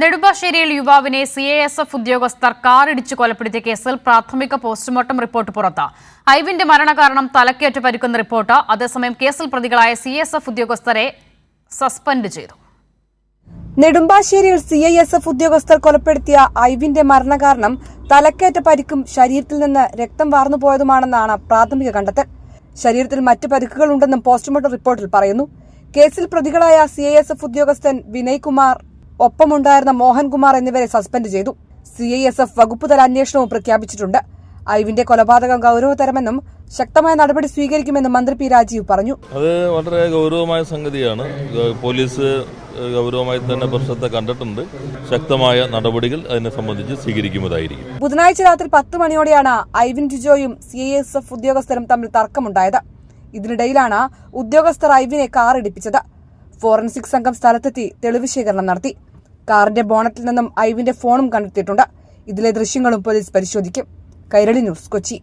നെടുമ്പാശ്ശേരിയിൽ യുവാവിനെ CISF ഉദ്യോഗസ്ഥർ കാറിടിച്ച് കൊലപ്പെടുത്തിയ കേസിൽ പ്രാഥമിക പോസ്റ്റ്മോർട്ടം റിപ്പോർട്ട് പുറത്ത്. ഐവിന്റെ മരണകാരണം തലക്കേറ്റ് പരിക്കുന്ന റിപ്പോർട്ട്. അതേസമയം കേസിൽ പ്രതികളായ CISF ഉദ്യോഗസ്ഥരെ സസ്പെൻഡ് ചെയ്തു. നെടുമ്പാശ്ശേരിയിൽ CISF ഉദ്യോഗസ്ഥർ കൊലപ്പെടുത്തിയ ഐവിന്റെ മരണകാരണം തലക്കേറ്റ പരിക്കും ശരീരത്തിൽ നിന്ന് രക്തം വാർന്നുപോയതുമാണെന്നാണ് പ്രാഥമിക കണ്ടെത്തൽ. ശരീരത്തിൽ മറ്റ് പരിക്കുകളുണ്ടെന്നും പോസ്റ്റ്മോർട്ടം റിപ്പോർട്ടിൽ പറയുന്നു. കേസിൽ പ്രതികളായ CISF ഉദ്യോഗസ്ഥൻ വിനയ് കുമാർ, ഒപ്പമുണ്ടായിരുന്ന മോഹൻകുമാർ എന്നിവരെ സസ്പെൻഡ് ചെയ്തു. CISF വകുപ്പുതല അന്വേഷണവും പ്രഖ്യാപിച്ചിട്ടുണ്ട്. ഐവിന്റെ കൊലപാതകം ഗൌരവതരമെന്നും ശക്തമായ നടപടി സ്വീകരിക്കുമെന്നും മന്ത്രി P. രാജീവ് പറഞ്ഞു. അത് വളരെ ഗൌരവമായ സംഗതിയാണ്. പോലീസ് ഗൌരവമായി തന്നെ പ്രശ്നത്തെ കണ്ടിട്ടുണ്ട്. ശക്തമായ നടപടികൾ അതിനെ സംബന്ധിച്ച് സ്വീകരിക്കുന്നതായിരിക്കും. ബുധനാഴ്ച രാത്രി 10 മണിയോടെയാണ് ഐവിൻ ജിജോയും CISF ഉദ്യോഗസ്ഥരും തമ്മിൽ തർക്കമുണ്ടായത്. ഇതിനിടയിലാണ് ഉദ്യോഗസ്ഥർ ഐവിനെ കാറിടിപ്പിച്ചത്. ഫോറൻസിക് സംഘം സ്ഥലത്തെത്തി തെളിവ് ശേഖരണം നടത്തി. കാറിന്റെ ബോണറ്റിൽ നിന്നും ഐവിന്റെ ഫോണും കണ്ടെത്തിയിട്ടുണ്ട്. ഇതിലെ ദൃശ്യങ്ങളും പോലീസ് പരിശോധിക്കും. കൈരളി ന്യൂസ്, കൊച്ചി.